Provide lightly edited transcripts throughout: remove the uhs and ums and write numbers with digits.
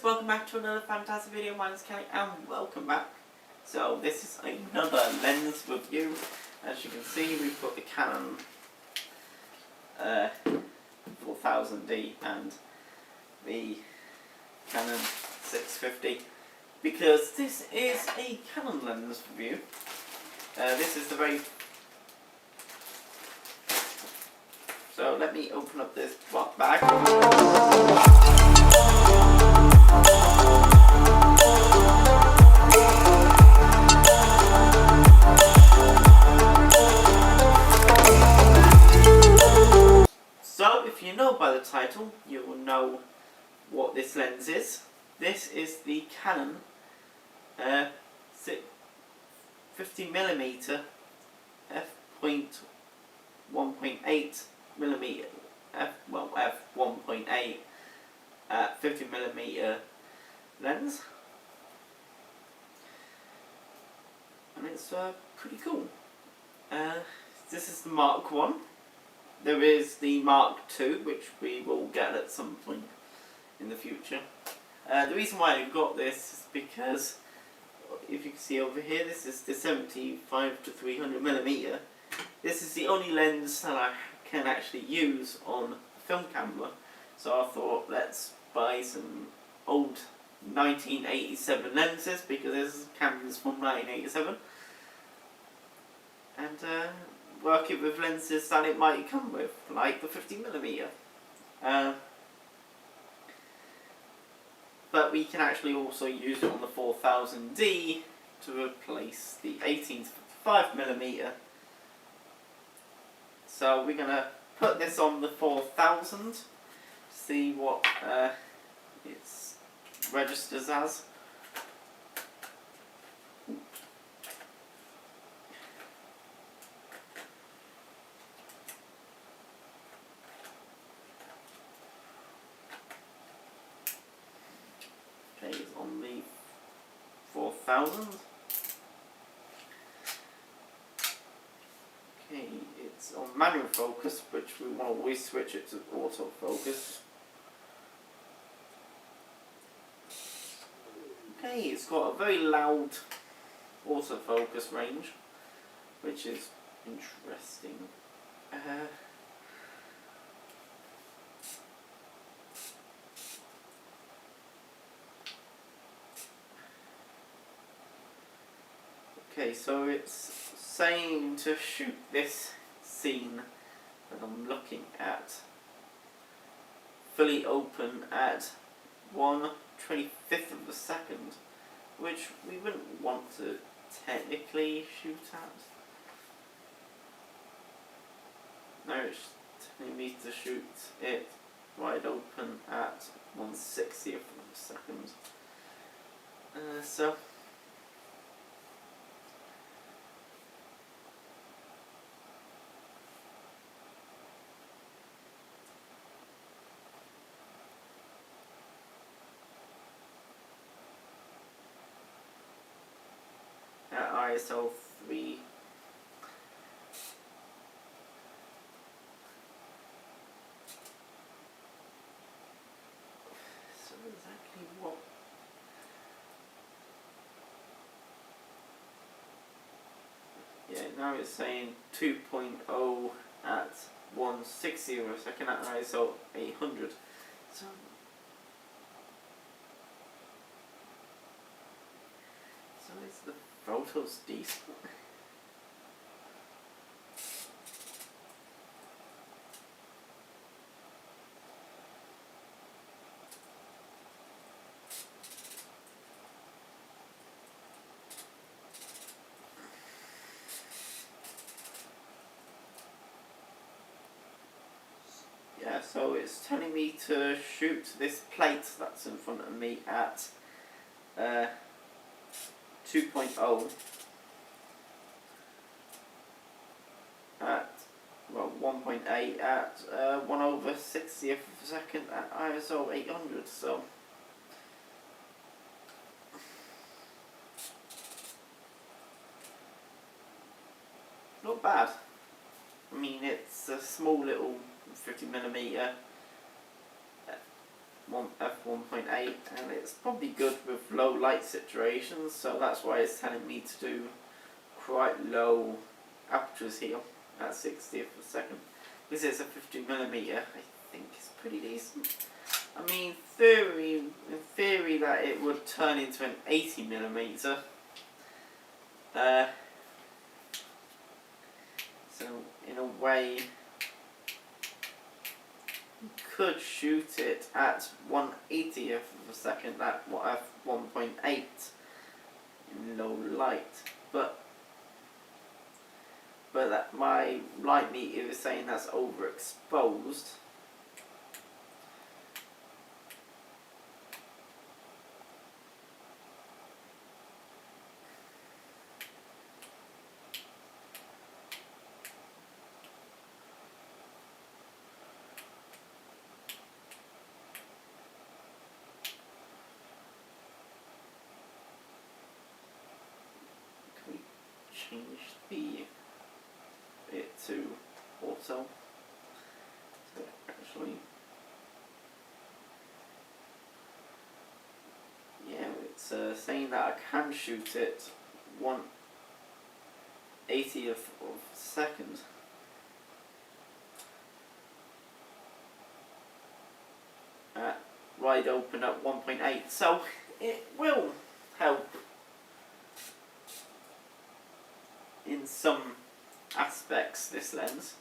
Welcome back to another fantastic video. My name is Kelly and welcome back. So this is another lens review. As you can see, we've got the Canon 4000D and the Canon 650 because this is a Canon lens review. This is the very... So let me open up this bag. So, if you know by the title, you will know what this lens is. This is the Canon 50mm f1.8 mm f1.8 50mm lens, and it's pretty cool. This is the Mark 1. There is the Mark II, which we will get at some point in the future. The reason why I got this is because, if you can see over here, this is the 75 to 300mm. This is the only lens that I can actually use on a film camera. So I thought, let's buy some old 1987 lenses, because this camera's from 1987. And work it with lenses that it might come with, like the 50mm. But we can actually also use it on the 4000D to replace the 18 to 55mm. So we're gonna put this on the 4000, see what it registers as. Okay, it's on the 4000. Okay, it's on manual focus, which we want to always switch it to autofocus. Okay, it's got a very loud autofocus range, which is interesting. Okay, so it's saying to shoot this scene that I'm looking at fully open at 1/25 of a second, which we wouldn't want to technically shoot at. No, it's telling me to shoot it wide open at 1/60 of a second. So at ISO 3. So exactly what? Yeah, now it's saying 2.0 at 1/60 of a second at ISO 800. So is the photos decent? Yeah, so it's telling me to shoot this plate that's in front of me at 2.0 at, well, 1.8 at 1/60th of a second at ISO 800, so not bad. I mean, it's a small little 50mm f1.8, and it's probably good with low light situations, so that's why it's telling me to do quite low apertures here at 60th of a second. This is a 50mm, I think it's pretty decent. I mean, in theory that it would turn into an 80mm. So in a way, you could shoot it at 1/80th of a second at f1.8 in low light, but that my light meter is saying that's overexposed. Can we change it to auto? So actually, yeah, it's saying that I can shoot it 1/80th of a second. Wide open at 1.8, so it will help in some aspects, this lens.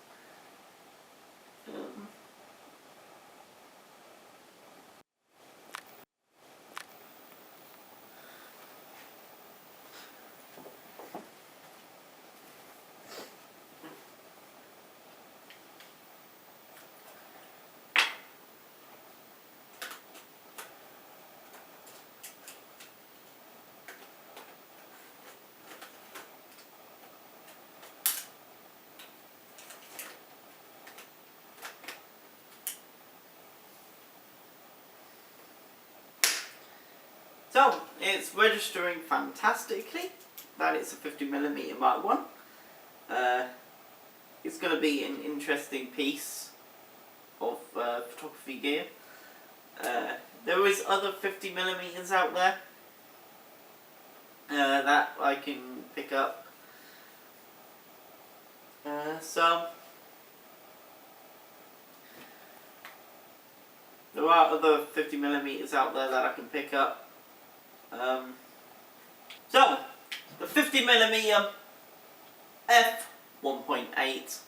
So, it's registering fantastically that it's a 50mm Mark 1. It's going to be an interesting piece of photography gear. There is other 50mm out there that I can pick up. So there are other 50mm out there that I can pick up. So the 50mm f1.8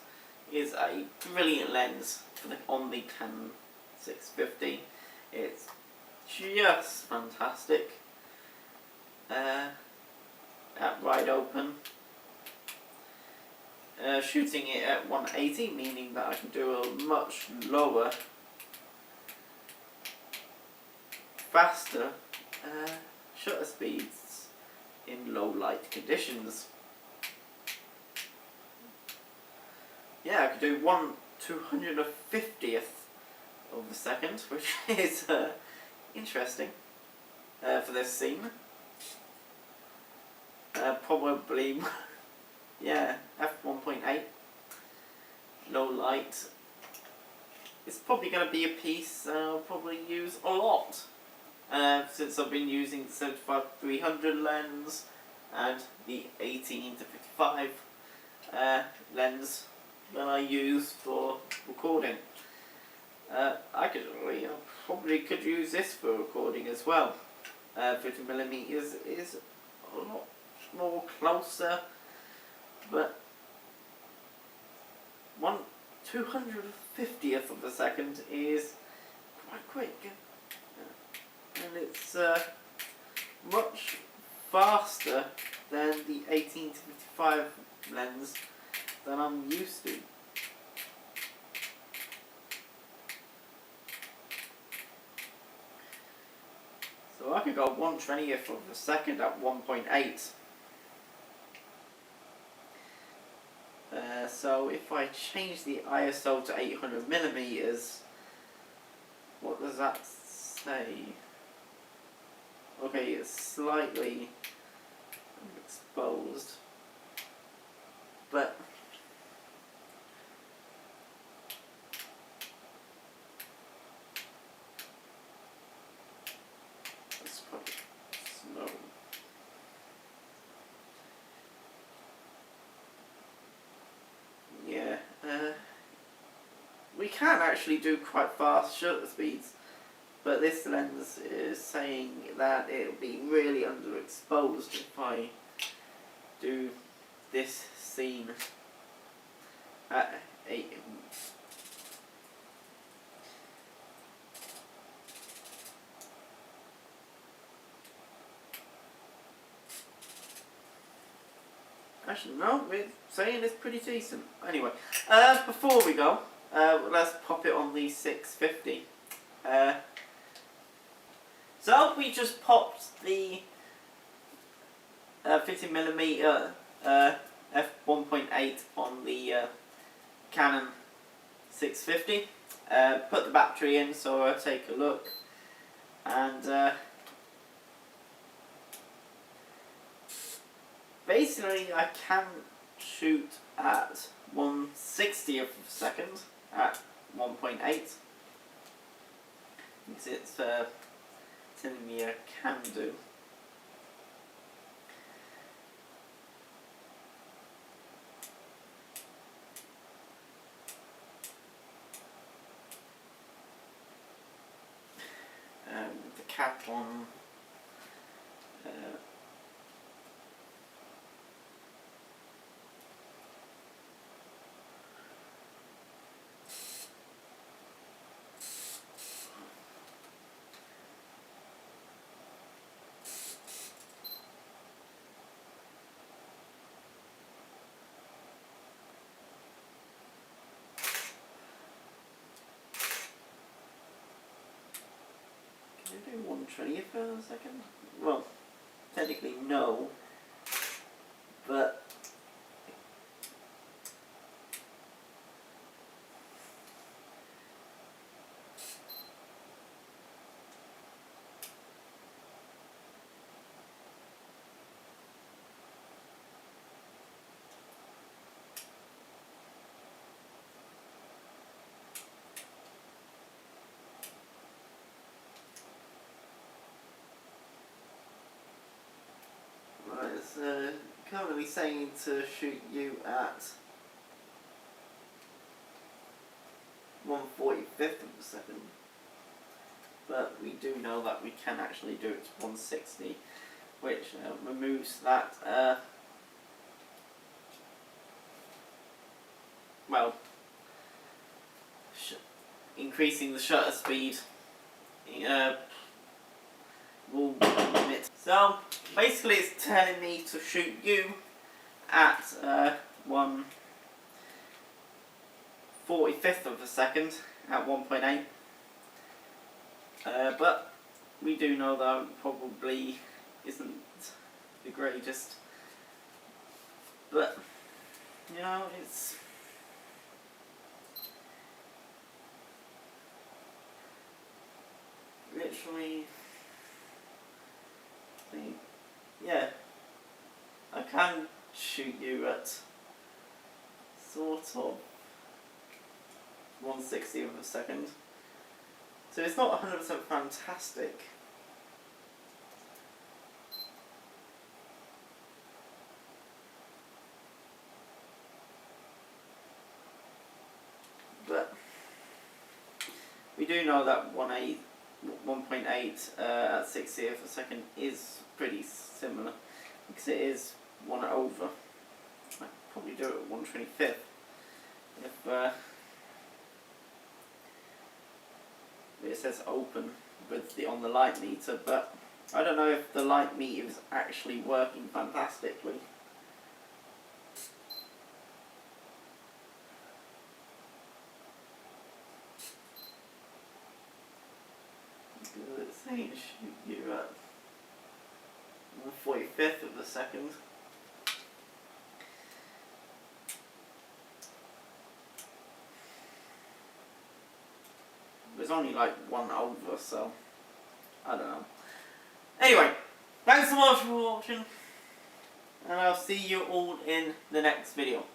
is a brilliant lens on the Canon 650. It's just fantastic. At wide open, shooting it at 180, meaning that I can do a much lower, faster shutter speeds in low light conditions. Yeah, I could do 1/250th of a second, which is interesting for this scene. Probably, yeah, f1.8, low light. It's probably going to be a piece I'll probably use a lot. Since I've been using the 75-300 lens and the 18-55 lens that I use for recording. I probably could use this for recording as well. 50mm is a lot more closer, but 1/250th of a second is quite quick. And it's much faster than the 18-55 lens that I'm used to. So I could go 1/20th of a second at 1.8. So if I change the ISO to 800mm, what does that say? Okay, it's slightly exposed, but we can actually do quite fast shutter speeds, but this lens is saying that it'll be really underexposed if I do this scene at 8. Actually, no, we're saying it's pretty decent. Anyway, before we go, let's pop it on the 650. So we just popped the 50mm f1.8 on the Canon 650. Put the battery in, so I'll take a look, and basically I can shoot at 1/60th of a second at 1.8, because it's telling me I can do. With the cap on. Can I do 1/20th for a second? Well, technically no, but it's currently saying to shoot you at 1/45th of a second, but we do know that we can actually do it to 160, which removes that well, increasing the shutter speed will limit. So basically it's telling me to shoot you at 1/45th of a second at 1.8, but we do know that it probably isn't the greatest, but you know, it's literally, yeah, I can shoot you at sort of 1/60th of a second, so it's not 100% fantastic. But we do know that 1.8 at 60th of a second is pretty similar, because it is 1/over. I'd probably do it at 1/25th if it says open with the on the light meter, but I don't know if the light meter is actually working fantastically. It's saying to shoot you at 1/45th of a second. It's only like 1/over, so I don't know. Anyway, thanks so much for watching, and I'll see you all in the next video.